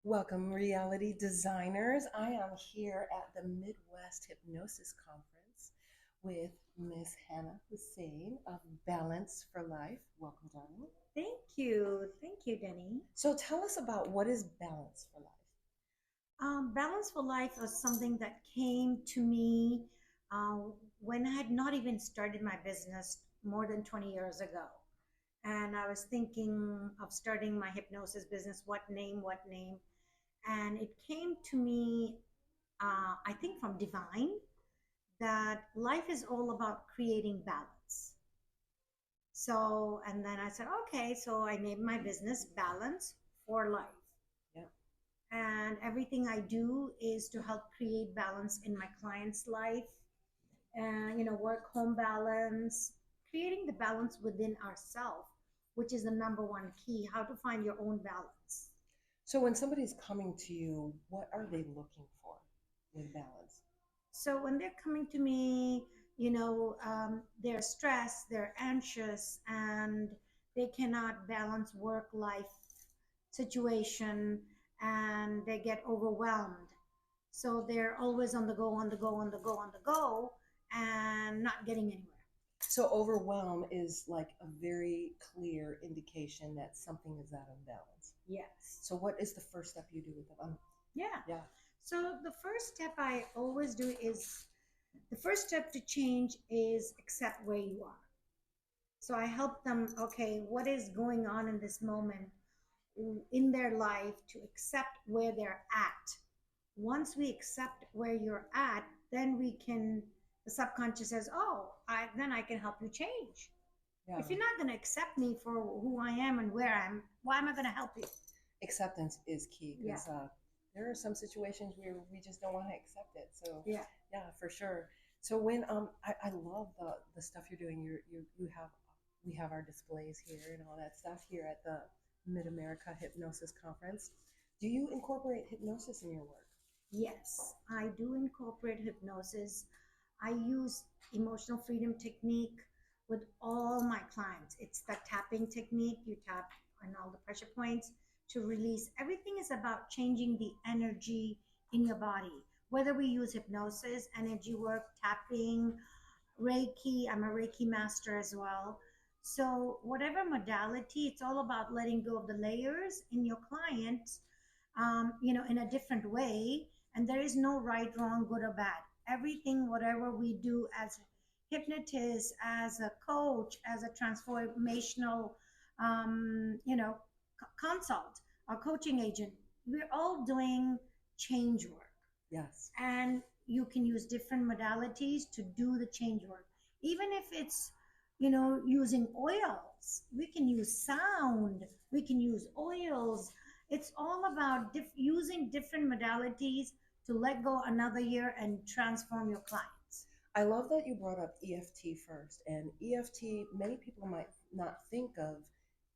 Welcome, reality designers. I am here at the Midwest Hypnosis Conference with Miss Hannah Husain of Balance for Life. Welcome, darling. Thank you. Thank you, Denny. So tell us about what is Balance for Life. Balance for Life was something that came to me uh, when I had not even started my business more than 20 years ago. And I was thinking of starting my hypnosis business. What name? What name? And it came to me, I think, from Divine, that life is all about creating balance. So, and then I said, okay, so I named my business Balance for Life. Yeah. And everything I do is to help create balance in my client's life and work home balance, creating the balance within ourselves, which is the number one key, how to find your own balance. So when somebody's coming to you, what are they looking for with balance? So when they're coming to me, they're stressed, they're anxious, and they cannot balance work life situation, and they get overwhelmed. So they're always on the go, on the go, on the go, on the go, and not getting anywhere. So overwhelm is like a very clear indication that something is out of balance. Yes. So what is the first step you do with them? Yeah. Yeah. So the first step I always do is the first step to change is accept where you are. So I help them, okay, what is going on in this moment in their life to accept where they're at. Once we accept where you're at, then we can, the subconscious says, oh, then I can help you change. Yeah. If you're not going to accept me for who I am and where I'm, why am I going to help you? Acceptance is key Yeah. because there are some situations where we just don't want to accept it. So Yeah. yeah, for sure. So when I love the stuff you're doing. You have we have our displays here and all that stuff here at the Mid America Hypnosis Conference. Do you incorporate hypnosis in your work? Yes, I do incorporate hypnosis. I use emotional freedom technique with all my clients. It's the tapping technique. You tap on all the pressure points to release. Everything is about changing the energy in your body. Whether we use hypnosis, energy work, tapping, Reiki, I'm a Reiki master as well. So, whatever modality, it's all about letting go of the layers in your client, in a different way. And there is no right, wrong, good or bad. Everything, whatever we do as a hypnotist, as a coach, as a transformational, consult or coaching agent, we're all doing change work. Yes. And you can use different modalities to do the change work. Even if it's, using oils, we can use sound, we can use oils. It's all about using different modalities to let go another year and transform your clients. I love that you brought up EFT first. And EFT, many people might not think of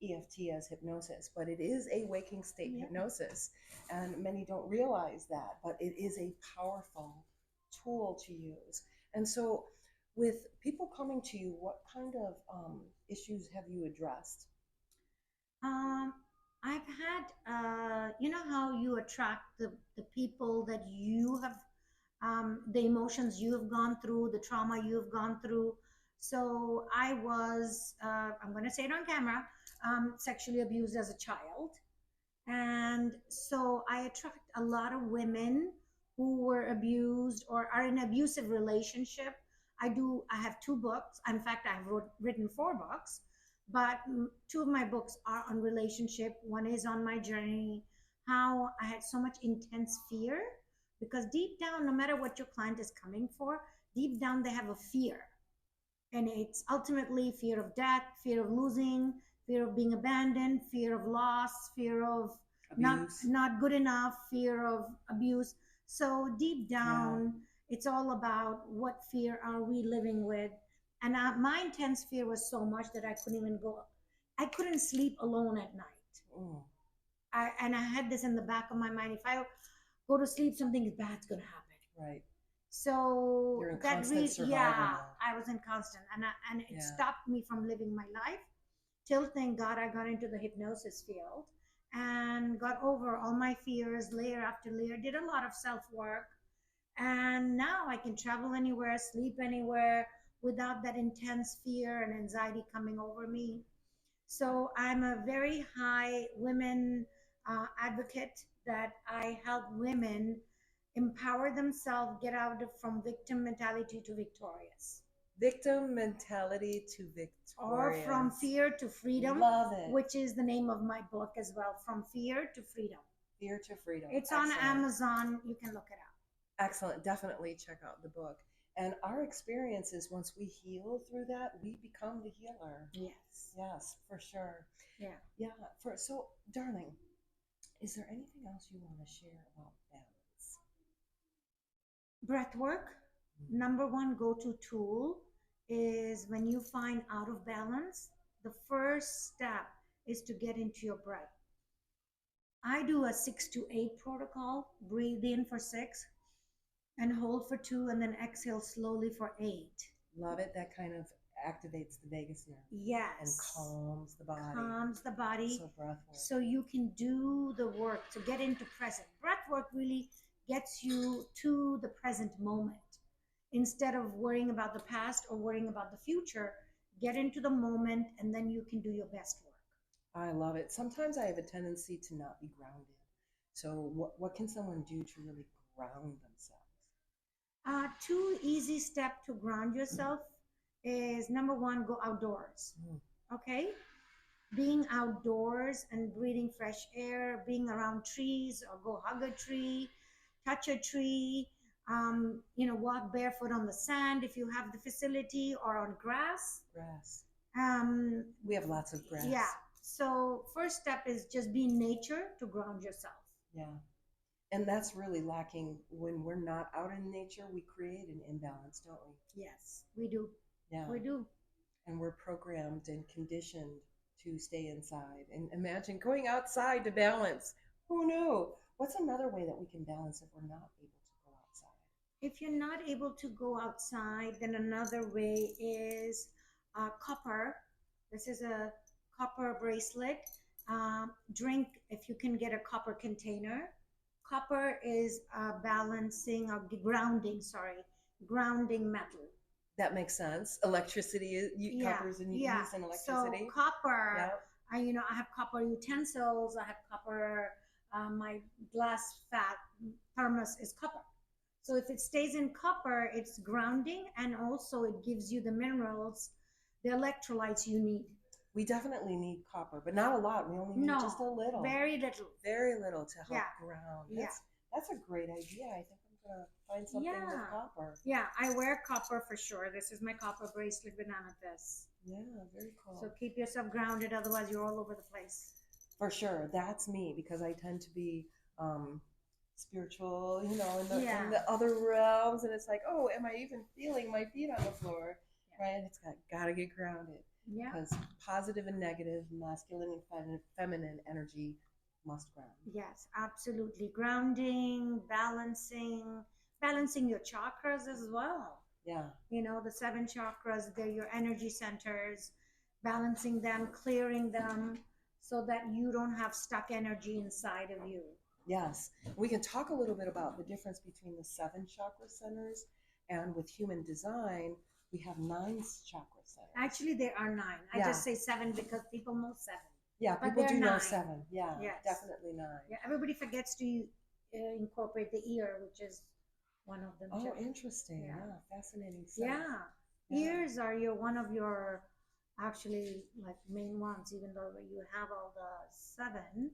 EFT as hypnosis, but it is a waking state Yeah. hypnosis. And many don't realize that, but it is a powerful tool to use. And so, with people coming to you, what kind of issues have you addressed? Um, I've had, you know how you attract the people that you have, the emotions you have gone through, the trauma you have gone through. So I was, I'm going to say it on camera, sexually abused as a child. And so I attract a lot of women who were abused or are in abusive relationship. I have two books. In fact, I've written four books, but two of my books are on relationship. One is on my journey, how I had so much intense fear, because deep down, no matter what your client is coming for, deep down they have a fear. And it's ultimately fear of death, fear of losing, fear of being abandoned, fear of loss, fear of not good enough, fear of abuse. So deep down, it's all about what fear are we living with. And my intense fear was so much that I couldn't sleep alone at night. Mm. And I had this in the back of my mind. If I go to sleep, something bad's going to happen. Right. So You're in that constant survival yeah, mode. I was in constant, and it Yeah. stopped me from living my life. Till thank God I got into the hypnosis field, and got over all my fears layer after layer, did a lot of self work. And now I can travel anywhere, sleep anywhere without that intense fear and anxiety coming over me. So I'm a very high women advocate that I help women empower themselves, get out from victim mentality to victorious, Victim mentality to or from victorious. fear to freedom, Love it. which is the name of my book as well. From fear to freedom. Fear to freedom. It's Excellent. on Amazon. You can look it up. Excellent. Definitely check out the book. And our experience is once we heal through that, we become the healer. Yes. Yes, for sure. Yeah. Yeah. So, darling, is there anything else you want to share about balance? Breath work, number one go to tool is when you find out of balance, the first step is to get into your breath. I do a 6 to 8 protocol. Breathe in for 6 and hold for 2 and then exhale slowly for 8. Love it. That kind of activates the vagus nerve. Yes. And calms the body. Calms the body. So breath work. So you can do the work to get into present. Breath work really gets you to the present moment. Instead of worrying about the past or worrying about the future, get into the moment and then you can do your best work. I love it. Sometimes I have a tendency to not be grounded. So what can someone do to really ground themselves? 2 easy steps to ground yourself is number one, go outdoors. Okay? Being outdoors and breathing fresh air, being around trees, or go hug a tree, touch a tree, walk barefoot on the sand if you have the facility, or on grass. Grass. Um, We have lots of grass. yeah. So first step is just be in nature to ground yourself. Yeah. And that's really lacking when we're not out in nature. We create an imbalance, don't we? Yes, we do. Yeah. We do. And we're programmed and conditioned to stay inside. And imagine going outside to balance. Who knew? What's another way that we can balance if we're not able to go outside? If you're not able to go outside, then another way is copper. This is a copper bracelet. Drink if you can get a copper container. Copper is balancing or grounding metal. That makes sense. Electricity coppers and use in electricity. So copper, yep. I have copper utensils. I have copper. My glass fat thermos is copper. So if it stays in copper, it's grounding, and also it gives you the minerals, the electrolytes you need. We definitely need copper, but not a lot. We only need just a little. Very little. Very little to help ground. Yeah. That's a great idea. I think I'm going to find something with copper. Yeah, I wear copper for sure. This is my copper bracelet with amethyst. Yeah, very cool. So keep yourself grounded, otherwise you're all over the place. For sure. That's me, because I tend to be spiritual, in the other realms, and it's like, oh, am I even feeling my feet on the floor? Yeah. Right? It's got to get grounded. Yeah. Because positive and negative, masculine and feminine energy must ground. Yes, absolutely. Grounding, balancing your chakras as well. Yeah. The 7 chakras, they're your energy centers, balancing them, clearing them so that you don't have stuck energy inside of you. Yes. We can talk a little bit about the difference between the 7 chakra centers, and with human design, we have 9 chakra centers. Actually, there are 9. I just say 7 because people know 7. Yeah, people do know 7. Yeah, yes. Definitely 9. Yeah, everybody forgets to incorporate the ear, which is one of them. Oh, interesting. Yeah, fascinating stuff. Yeah. Ears are one of your actually like main ones, even though you have all the 7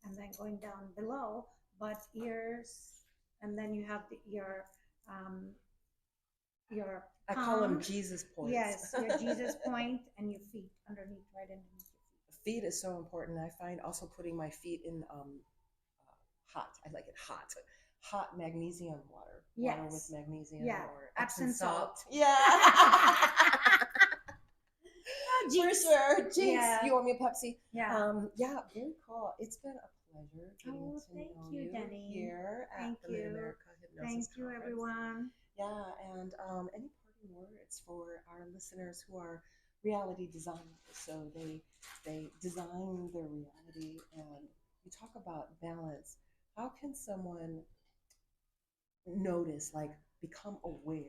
and then going down below, but ears, and then you have your I call them Jesus points. Yes, your Jesus point, and your feet underneath, right underneath your feet. Feet is so important. I find also putting my feet in hot. I like it hot. Hot magnesium water. Yes. Water with magnesium or Epsom salt. Yeah. For sure. Jinx. Yeah. You want me a Pepsi? Yeah. Yeah, very cool. It's been a pleasure getting to thank know you, Denny. Here at the Mid-America Hypnosis Thank you, Conference. everyone. Yeah, and any parting words for our listeners who are reality designers? So they design their reality, and you talk about balance. How can someone notice, like become aware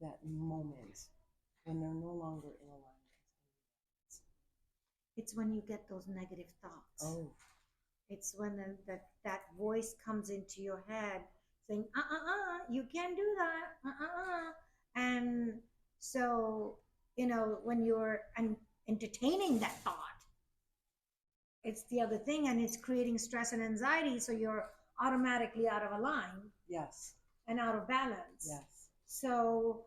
that moment when they're no longer in alignment? It's when you get those negative thoughts. Oh, It's when that voice comes into your head saying, you can't do that. And so, when you're entertaining that thought, it's the other thing, and it's creating stress and anxiety. So you're automatically out of a line yes, and out of balance. yes, So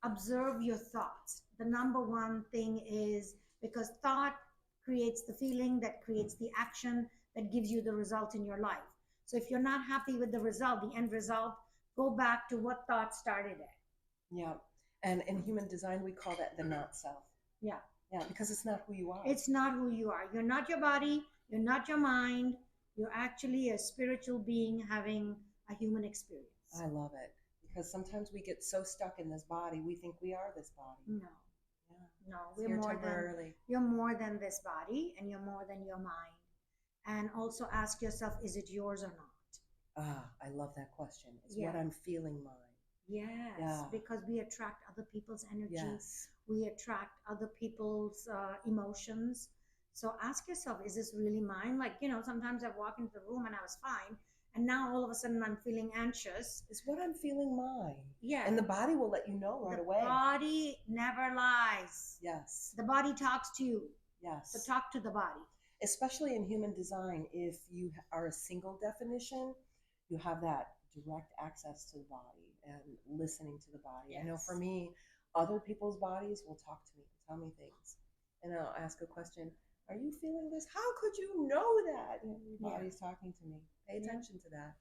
observe your thoughts. The number one thing is because thought creates the feeling that creates the action that gives you the result in your life. So if you're not happy with the result, the end result, go back to what thought started it. yeah. And in human design, we call that the not self. Yeah. Yeah, because it's not who you are. It's not who you are. You're not your body. You're not your mind. You're actually a spiritual being having a human experience. I love it because sometimes we get so stuck in this body, we think we are this body. No. Yeah. No, It's here temporarily. you're more than this body, and you're more than your mind. And also ask yourself, is it yours or not? Ah, I love that question. It's Yeah. what I'm feeling mine. Yes, Yeah. because we attract other people's energy. Yes. We attract other people's emotions. So ask yourself, is this really mine? Like, sometimes I walk into the room and I was fine, and now all of a sudden I'm feeling anxious. Is what I'm feeling mine? Yeah. And the body will let you know right away. The body never lies. Yes. The body talks to you. Yes. So talk to the body. Especially in human design, if you are a single definition, you have that direct access to the body and listening to the body. Yes. I know for me, other people's bodies will talk to me and tell me things. And I'll ask a question, are you feeling this? How could you know that? Your body's talking to me. Pay attention to that.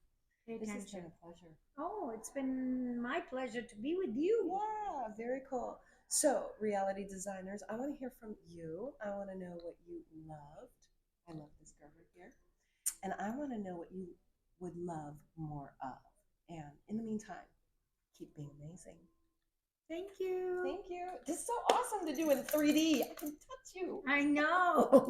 Pay This attention. has been a pleasure. Oh, it's been my pleasure to be with you. Yeah, very cool. So, reality designers, I want to hear from you. I want to know what you loved. I love this girl right here. And I want to know what you would love more of. And in the meantime, keep being amazing. Thank you. Thank you. This is so awesome to do in 3D. I can touch you. I know.